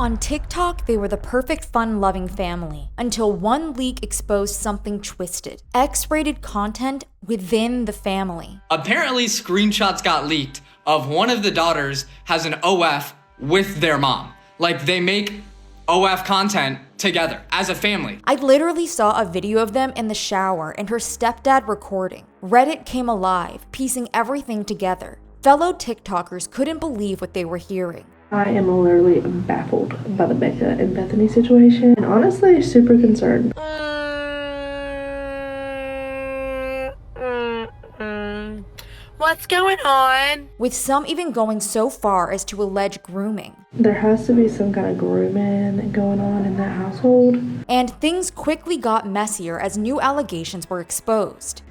On TikTok, they were the perfect fun-loving family until one leak exposed something twisted. X-rated content within the family. Apparently, screenshots got leaked of one of the daughters has an OF with their mom. Like, they make OF content together as a family. I literally saw a video of them in the shower and her stepdad recording. Reddit came alive, piecing everything together. Fellow TikTokers couldn't believe what they were hearing. I am literally baffled by the Becca and Bethany situation, and honestly super concerned. What's going on? With some even going so far as to allege grooming. There has to be some kind of grooming going on in that household. And things quickly got messier as new allegations were exposed.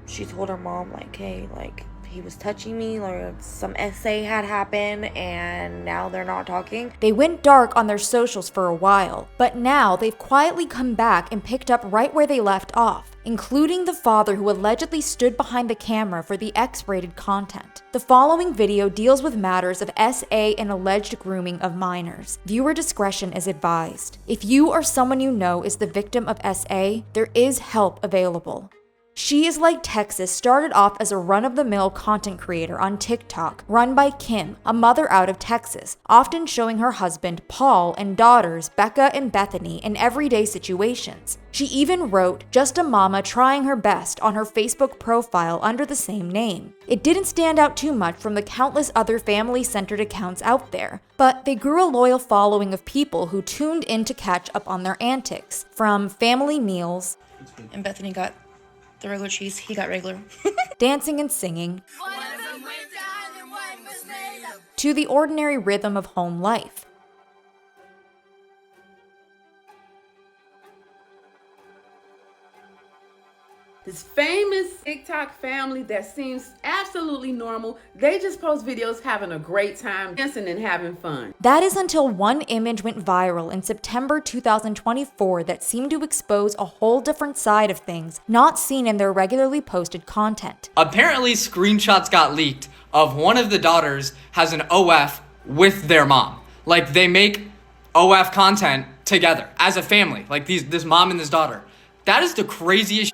She told her mom, like, hey, like, he was touching me, like some essay had happened, and now they're not talking. They went dark on their socials for a while, but now they've quietly come back and picked up right where they left off, including the father who allegedly stood behind the camera for the X-rated content. The following video deals with matters of SA and alleged grooming of minors. Viewer discretion is advised. If you or someone you know is the victim of SA, there is help available. She Is Like Texas started off as a run-of-the-mill content creator on TikTok, run by Kim, a mother out of Texas, often showing her husband, Paul, and daughters, Becca and Bethany, in everyday situations. She even wrote, "Just a mama trying her best" on her Facebook profile under the same name. It didn't stand out too much from the countless other family-centered accounts out there, but they grew a loyal following of people who tuned in to catch up on their antics, from family meals, And Bethany got the regular cheese, he got regular. dancing and singing, to the ordinary rhythm of home life. This famous TikTok family that seems absolutely normal, they just post videos having a great time, dancing and having fun. That is until one image went viral in September 2024 that seemed to expose a whole different side of things not seen in their regularly posted content. Apparently, screenshots got leaked of one of the daughters has an OF with their mom. Like, they make OF content together as a family. Like, this mom and this daughter. That is the craziest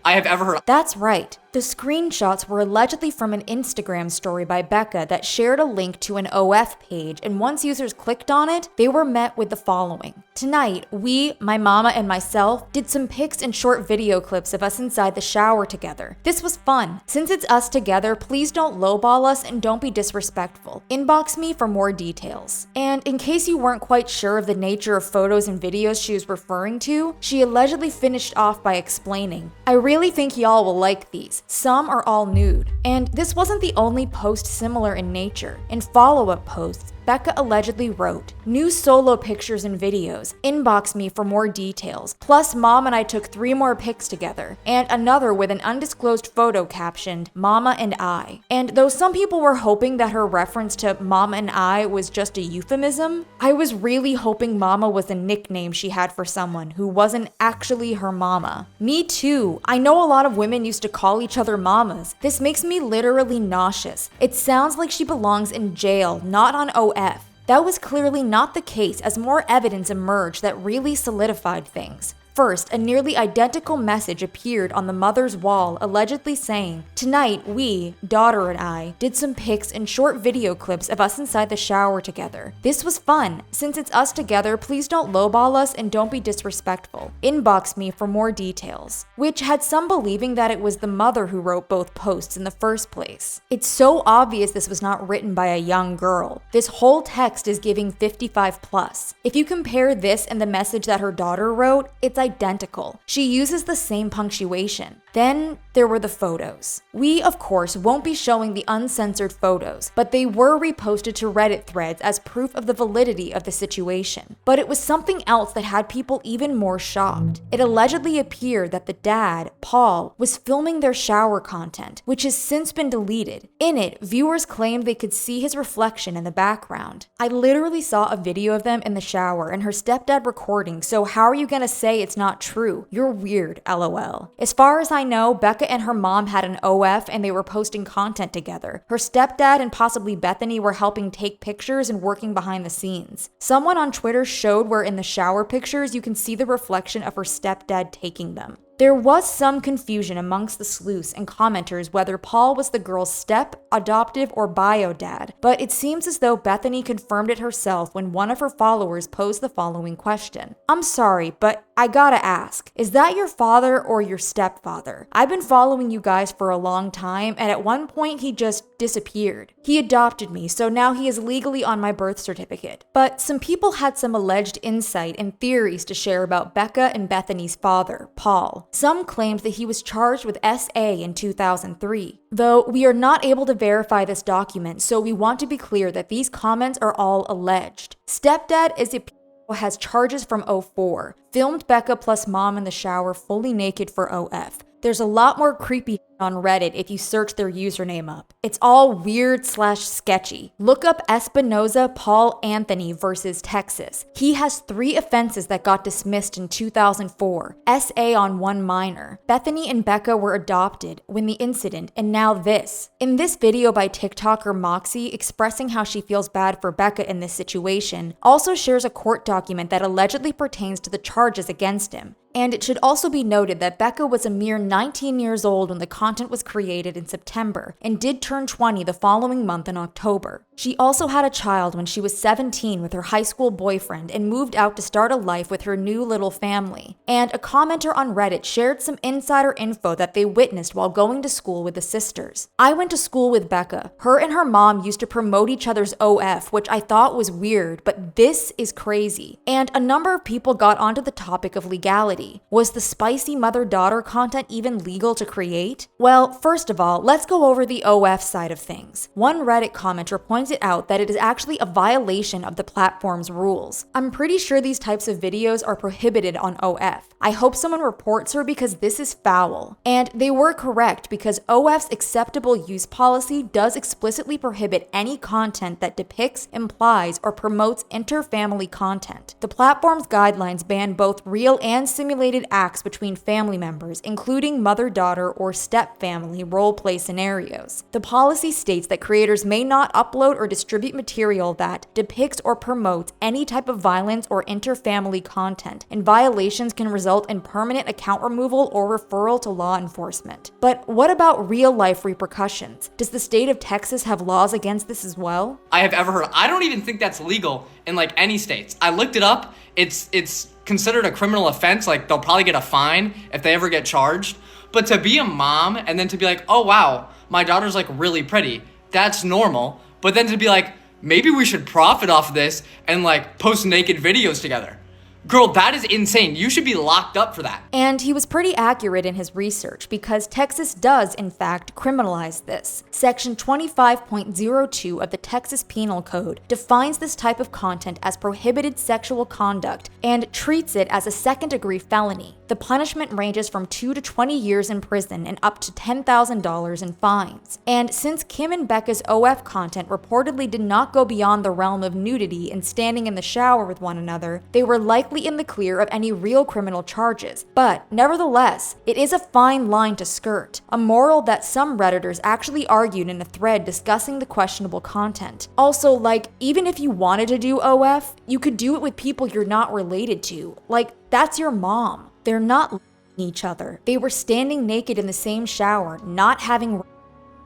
I have ever heard. That's right. The screenshots were allegedly from an Instagram story by Becca that shared a link to an OF page, and once users clicked on it, they were met with the following. Tonight, we, my mama and myself, did some pics and short video clips of us inside the shower together. This was fun. Since it's us together, please don't lowball us and don't be disrespectful. Inbox me for more details. And in case you weren't quite sure of the nature of photos and videos she was referring to, she allegedly finished off by explaining, "I really think y'all will like these. Some are all nude." And this wasn't the only post similar in nature. In follow-up posts, Becca allegedly wrote, "New solo pictures and videos. Inbox me for more details. Plus, mom and I took 3 more pics together." And another with an undisclosed photo captioned, "Mama and I." And though some people were hoping that her reference to Mama and I was just a euphemism, I was really hoping Mama was a nickname she had for someone who wasn't actually her mama. Me too. I know a lot of women used to call each other mamas. This makes me literally nauseous. It sounds like she belongs in jail, not on OF. That was clearly not the case as more evidence emerged that really solidified things. First, a nearly identical message appeared on the mother's wall allegedly saying, "Tonight, we, daughter and I, did some pics and short video clips of us inside the shower together. This was fun. Since it's us together, please don't lowball us and don't be disrespectful. Inbox me for more details." Which had some believing that it was the mother who wrote both posts in the first place. It's so obvious this was not written by a young girl. This whole text is giving 55 plus. If you compare this and the message that her daughter wrote, it's identical. She uses the same punctuation. Then there were the photos. We, of course, won't be showing the uncensored photos, but they were reposted to Reddit threads as proof of the validity of the situation. But it was something else that had people even more shocked. It allegedly appeared that the dad, Paul, was filming their shower content, which has since been deleted. In it, viewers claimed they could see his reflection in the background. I literally saw a video of them in the shower and her stepdad recording, so how are you gonna say it's it's not true. You're weird, lol. As far as I know, Becca and her mom had an OF and they were posting content together. Her stepdad and possibly Bethany were helping take pictures and working behind the scenes. Someone on Twitter showed where in the shower pictures you can see the reflection of her stepdad taking them. There was some confusion amongst the sleuths and commenters whether Paul was the girl's step, adoptive, or bio dad, but it seems as though Bethany confirmed it herself when one of her followers posed the following question. I'm sorry, but I gotta ask, is that your father or your stepfather? I've been following you guys for a long time, and at one point he just disappeared. He adopted me, so now he is legally on my birth certificate. But some people had some alleged insight and theories to share about Becca and Bethany's father, Paul. Some claimed that he was charged with SA in 2003. Though we are not able to verify this document, so we want to be clear that these comments are all alleged. Stepdad has charges from 04, filmed Becca plus mom in the shower fully naked for OF. There's a lot more creepy on Reddit if you search their username up. It's all weird/sketchy. Look up Espinoza Paul Anthony versus Texas. He has 3 offenses that got dismissed in 2004, SA on 1 minor. Bethany and Becca were adopted when the incident, and now this. In this video by TikToker Moxie expressing how she feels bad for Becca in this situation, also shares a court document that allegedly pertains to the charges against him. And it should also be noted that Becca was a mere 19 years old when the content was created in September and did turn 20 the following month in October. She also had a child when she was 17 with her high school boyfriend and moved out to start a life with her new little family. And a commenter on Reddit shared some insider info that they witnessed while going to school with the sisters. I went to school with Becca. Her and her mom used to promote each other's OF, which I thought was weird, but this is crazy. And a number of people got onto the topic of legality. Was the spicy mother-daughter content even legal to create? Well, first of all, let's go over the OF side of things. One Reddit commenter pointed out that it is actually a violation of the platform's rules. I'm pretty sure these types of videos are prohibited on OF. I hope someone reports her because this is foul. And they were correct because OF's acceptable use policy does explicitly prohibit any content that depicts, implies, or promotes inter-family content. The platform's guidelines ban both real and simulated acts between family members, including mother-daughter or step-family role-play scenarios. The policy states that creators may not upload or distribute material that depicts or promotes any type of violence or inter-family content, and violations can result in permanent account removal or referral to law enforcement. But what about real-life repercussions? Does the state of Texas have laws against this as well? I have ever heard. I don't even think that's legal in like any states. I looked it up. It's considered a criminal offense. Like they'll probably get a fine if they ever get charged. But to be a mom and then to be like, oh wow, my daughter's like really pretty, that's normal. But then to be like, maybe we should profit off this and like post naked videos together. Girl, that is insane. You should be locked up for that. And he was pretty accurate in his research because Texas does, in fact, criminalize this. Section 25.02 of the Texas Penal Code defines this type of content as prohibited sexual conduct and treats it as a second-degree felony. The punishment ranges from 2 to 20 years in prison and up to $10,000 in fines. And since Kim and Becca's OF content reportedly did not go beyond the realm of nudity and standing in the shower with one another, they were likely in the clear of any real criminal charges. But nevertheless, it is a fine line to skirt, a moral that some Redditors actually argued in a thread discussing the questionable content. Also, like, even if you wanted to do OF, you could do it with people you're not related to. Like, that's your mom. They're not each other. They were standing naked in the same shower, not having.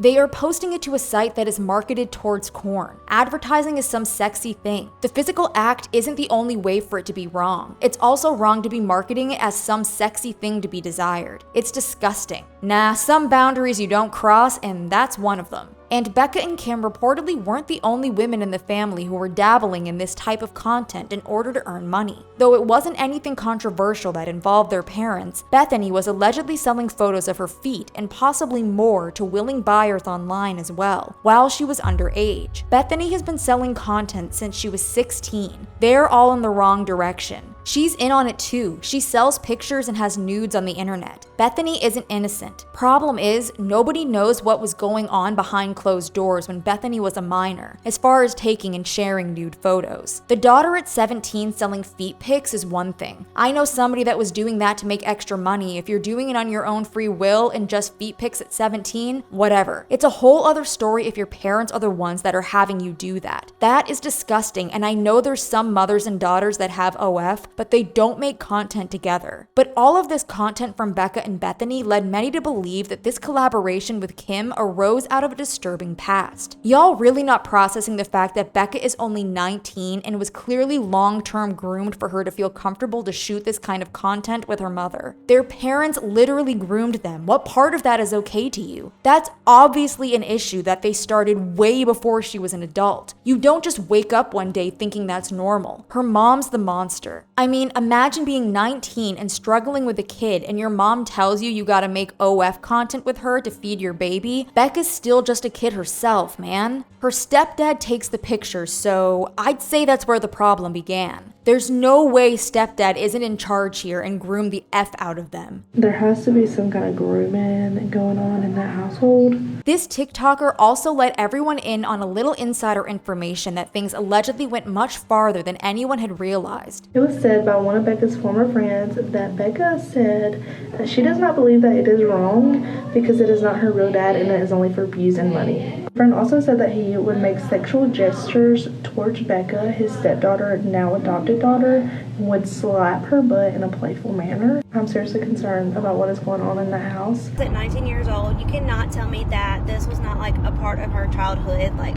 They are posting it to a site that is marketed towards porn. Advertising is some sexy thing. The physical act isn't the only way for it to be wrong. It's also wrong to be marketing it as some sexy thing to be desired. It's disgusting. Nah, some boundaries you don't cross, and that's one of them. And Becca and Kim reportedly weren't the only women in the family who were dabbling in this type of content in order to earn money. Though it wasn't anything controversial that involved their parents, Bethany was allegedly selling photos of her feet and possibly more to willing buyers online as well, while she was underage. Bethany has been selling content since she was 16. They're all in the wrong direction. She's in on it too. She sells pictures and has nudes on the internet. Bethany isn't innocent. Problem is, nobody knows what was going on behind closed doors when Bethany was a minor, as far as taking and sharing nude photos. The daughter at 17 selling feet pics is one thing. I know somebody that was doing that to make extra money. If you're doing it on your own free will and just feet pics at 17, whatever. It's a whole other story if your parents are the ones that are having you do that. That is disgusting, and I know there's some mothers and daughters that have OF, but they don't make content together. But all of this content from Becca and Bethany led many to believe that this collaboration with Kim arose out of a disturbing past. Y'all really not processing the fact that Becca is only 19 and was clearly long-term groomed for her to feel comfortable to shoot this kind of content with her mother. Their parents literally groomed them. What part of that is okay to you? That's obviously an issue that they started way before she was an adult. You don't just wake up one day thinking that's normal. Her mom's the monster. I mean, imagine being 19 and struggling with a kid and your mom tells you gotta make OF content with her to feed your baby. Becca's still just a kid herself, man. Her stepdad takes the pictures, so I'd say that's where the problem began. There's no way stepdad isn't in charge here and groomed the F out of them. There has to be some kind of grooming going on in that household. This TikToker also let everyone in on a little insider information that things allegedly went much farther than anyone had realized. It was said by one of Becca's former friends that Becca said that she does not believe that it is wrong because it is not her real dad and it is only for views and money. A friend also said that he would make sexual gestures towards Becca, his stepdaughter, now adopted daughter, and would slap her butt in a playful manner. I'm seriously concerned about what is going on in that house. At 19 years old, you cannot tell me that this was not like a part of her childhood, like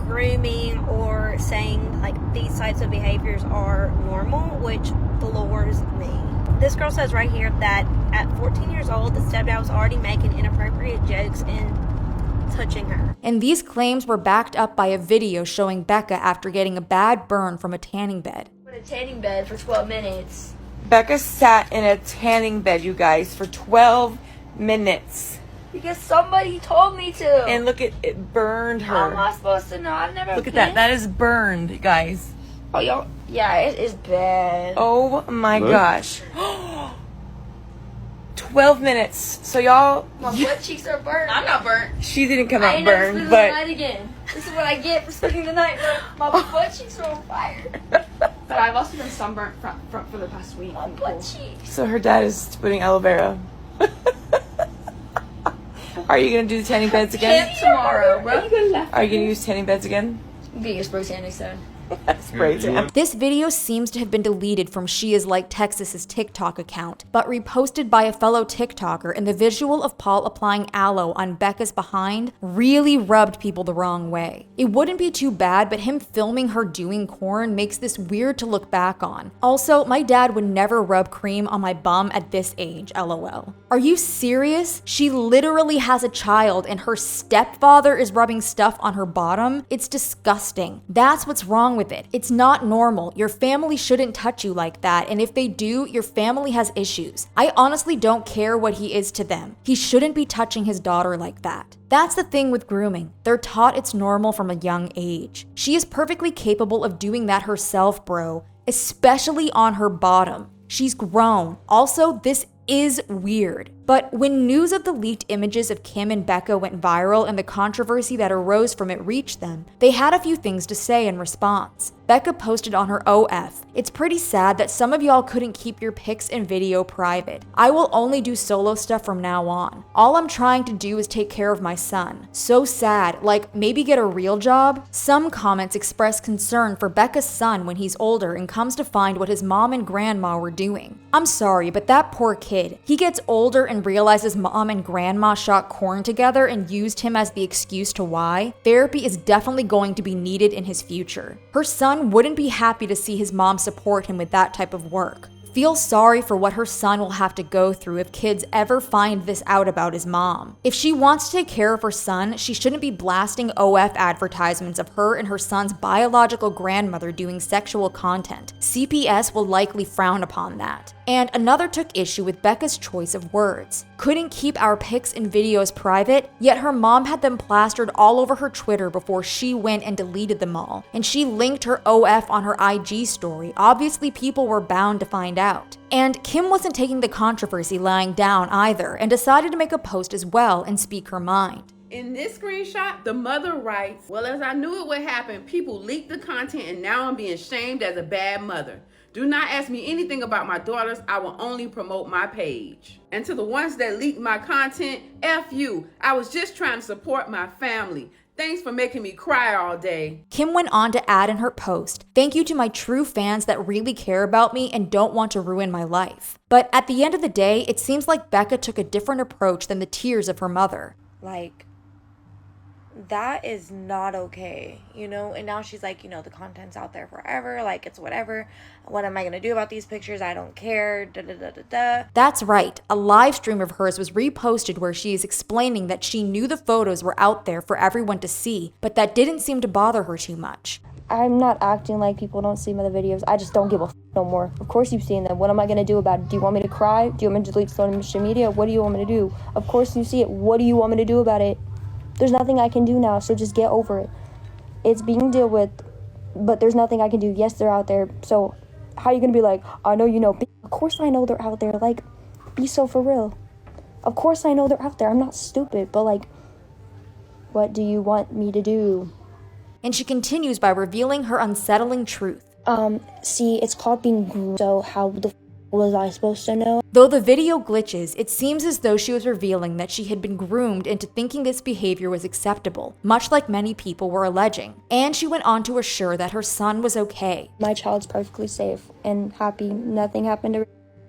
grooming or saying like these types of behaviors are normal, which floors me. This girl says right here that at 14 years old, the stepdad was already making inappropriate jokes and touching her. And these claims were backed up by a video showing Becca after getting a bad burn from a tanning bed. In a tanning bed for 12 minutes. Becca sat in a tanning bed, you guys, for 12 minutes. Because somebody told me to. And look, it burned her. How am I supposed to know? I've never Look at that. That is burned, you guys. Oh, y'all. Yeah, it is bad. Oh my gosh. 12 minutes. So y'all. My butt cheeks are burnt. I'm not burnt. She didn't come I out ain't never burned, spending but. the night again. This is what I get for spending the night. My butt cheeks are on fire. But I've also been sunburnt for the past week. My butt cheeks. So her dad is putting aloe vera. Are you gonna do the tanning beds again? Tomorrow, bro. Are you gonna use tanning beds again? Get your spray tan next time. Spray tan. This video seems to have been deleted from She Is Like Texas's TikTok account, but reposted by a fellow TikToker, and the visual of Paul applying aloe on Becca's behind really rubbed people the wrong way. It wouldn't be too bad, but him filming her doing corn makes this weird to look back on. Also, my dad would never rub cream on my bum at this age, lol. Are you serious? She literally has a child and her stepfather is rubbing stuff on her bottom? It's disgusting. That's what's wrong with it. It's not normal. Your family shouldn't touch you like that, and if they do, your family has issues. I honestly don't care what he is to them. He shouldn't be touching his daughter like that. That's the thing with grooming. They're taught it's normal from a young age. She is perfectly capable of doing that herself, bro, especially on her bottom. She's grown. Also, this is weird. But when news of the leaked images of Kim and Becca went viral and the controversy that arose from it reached them, they had a few things to say in response. Becca posted on her OF, "It's pretty sad that some of y'all couldn't keep your pics and video private. I will only do solo stuff from now on. All I'm trying to do is take care of my son. So sad, like maybe get a real job?" Some comments expressed concern for Becca's son when he's older and comes to find what his mom and grandma were doing. I'm sorry, but that poor kid. He gets older and realizes mom and grandma shot corn together and used him as the excuse to why. Therapy is definitely going to be needed in his future. Her son wouldn't be happy to see his mom support him with that type of work. Feel sorry for what her son will have to go through if kids ever find this out about his mom. If she wants to take care of her son, she shouldn't be blasting OF advertisements of her and her son's biological grandmother doing sexual content. CPS will likely frown upon that. And another took issue with Becca's choice of words. Couldn't keep our pics and videos private, yet her mom had them plastered all over her Twitter before she went and deleted them all. And she linked her OF on her IG story. Obviously, people were bound to find out. And Kim wasn't taking the controversy lying down either, and decided to make a post as well and speak her mind. In this screenshot, the mother writes, "Well, as I knew it would happen, people leaked the content and now I'm being shamed as a bad mother. Do not ask me anything about my daughters. I will only promote my page. And to the ones that leaked my content, F you. I was just trying to support my family. Thanks for making me cry all day." Kim went on to add in her post, "Thank you to my true fans that really care about me and don't want to ruin my life." But at the end of the day, it seems like Becca took a different approach than the tears of her mother. Like, that is not okay, you know? And now she's like, the content's out there forever, like, it's whatever. What am I gonna do about these pictures? I don't care, da da da da da. That's right, a live stream of hers was reposted where she is explaining that she knew the photos were out there for everyone to see, but that didn't seem to bother her too much. I'm not acting like people don't see my videos. I just don't give a no more. Of course you've seen them. What am I going to do about it? Do you want me to cry? Do you want me to delete social media? What do you want me to do? Of course you see it. What do you want me to do about it? There's nothing I can do now, so just get over it. It's being dealt with, but there's nothing I can do. Yes, they're out there. So how are you going to be like, I know you know. Of course I know they're out there. Like, be so for real. Of course I know they're out there. I'm not stupid, but like, what do you want me to do? And she continues by revealing her unsettling truth. See, it's called being groomed. So how the f was I supposed to know? Though the video glitches, it seems as though she was revealing that she had been groomed into thinking this behavior was acceptable, much like many people were alleging. And she went on to assure that her son was okay. My child's perfectly safe and happy. Nothing happened to her.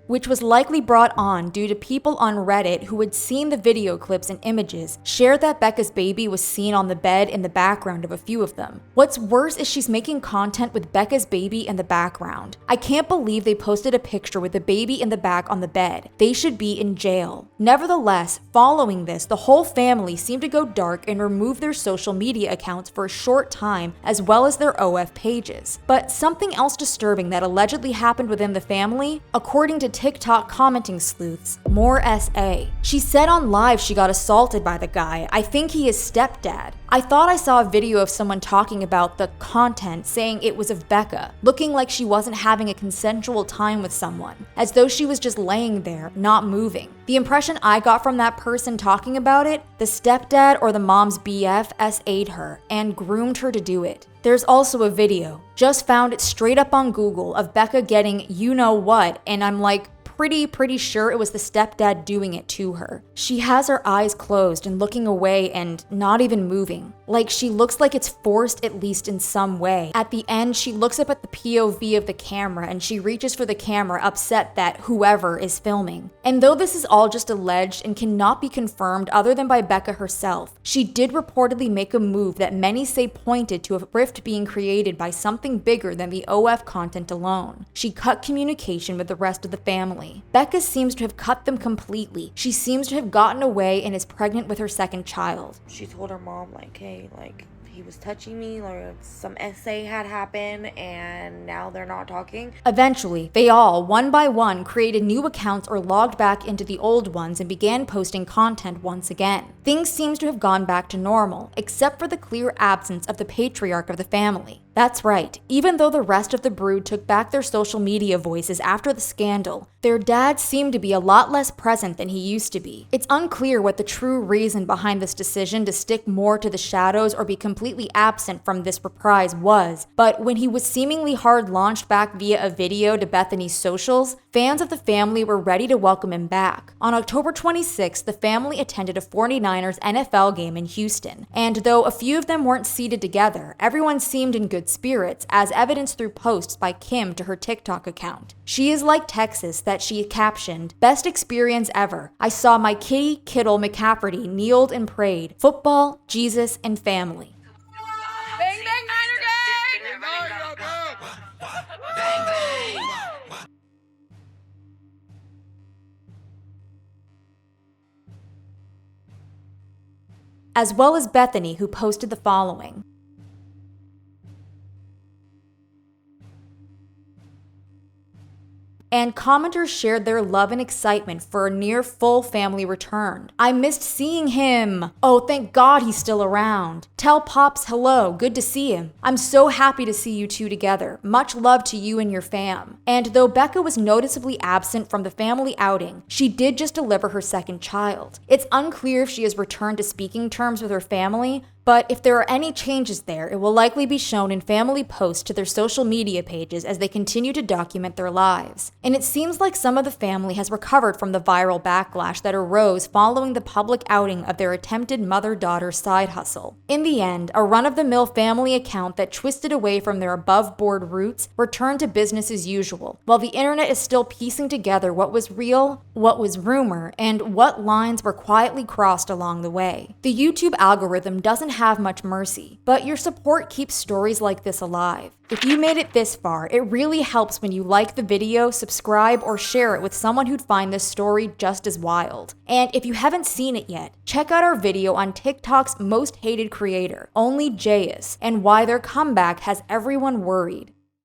Which was likely brought on due to people on Reddit who had seen the video clips and images shared that Becca's baby was seen on the bed in the background of a few of them. What's worse is she's making content with Becca's baby in the background. I can't believe they posted a picture with the baby in the back on the bed. They should be in jail. Nevertheless, following this, the whole family seemed to go dark and remove their social media accounts for a short time, as well as their OF pages. But something else disturbing that allegedly happened within the family, according to TikTok commenting sleuths, More SA. She said on live she got assaulted by the guy. I think he is stepdad. I thought I saw a video of someone talking about the content saying it was of Becca, looking like she wasn't having a consensual time with someone, as though she was just laying there, not moving. The impression I got from that person talking about it, the stepdad or the mom's BF SA'd her and groomed her to do it. There's also a video, just found it straight up on Google, of Becca getting you know what, and I'm like, pretty sure it was the stepdad doing it to her. She has her eyes closed and looking away and not even moving. Like she looks like it's forced, at least in some way. At the end, she looks up at the POV of the camera and she reaches for the camera, upset that whoever is filming. And though this is all just alleged and cannot be confirmed other than by Becca herself, she did reportedly make a move that many say pointed to a rift being created by something bigger than the OF content alone. She cut communication with the rest of the family. Becca seems to have cut them completely. She seems to have gotten away and is pregnant with her second child. She told her mom, like, hey, like, he was touching me, or some essay had happened, and now they're not talking. Eventually, they all, one by one, created new accounts or logged back into the old ones and began posting content once again. Things seem to have gone back to normal, except for the clear absence of the patriarch of the family. That's right, even though the rest of the brood took back their social media voices after the scandal, their dad seemed to be a lot less present than he used to be. It's unclear what the true reason behind this decision to stick more to the shadows or be completely absent from this reprise was, but when he was seemingly hard launched back via a video to Bethany's socials, fans of the family were ready to welcome him back. On October 26th, the family attended a 49ers NFL game in Houston, and though a few of them weren't seated together, everyone seemed in good spirits, as evidenced through posts by Kim to her TikTok account. She is like Texas that she captioned, "Best experience ever. I saw my kitty, Kittle McCafferty kneeled and prayed. Football, Jesus, and family." Bang, bang, Niner gang! As well as Bethany, who posted the following. and commenters shared their love and excitement for a near full family return. I missed seeing him. Oh, thank God he's still around. Tell Pops hello, good to see him. I'm so happy to see you two together. Much love to you and your fam. And though Becca was noticeably absent from the family outing, she did just deliver her second child. It's unclear if she has returned to speaking terms with her family, but if there are any changes there, it will likely be shown in family posts to their social media pages as they continue to document their lives. And it seems like some of the family has recovered from the viral backlash that arose following the public outing of their attempted mother-daughter side hustle. In the end, a run-of-the-mill family account that twisted away from their above-board roots returned to business as usual, while the internet is still piecing together what was real, what was rumor, and what lines were quietly crossed along the way. The YouTube algorithm doesn't have much mercy, but your support keeps stories like this alive. If you made it this far, it really helps when you like the video, subscribe, or share it with someone who'd find this story just as wild. And if you haven't seen it yet, check out our video on TikTok's most hated creator, OnlyJayus, and why their comeback has everyone worried.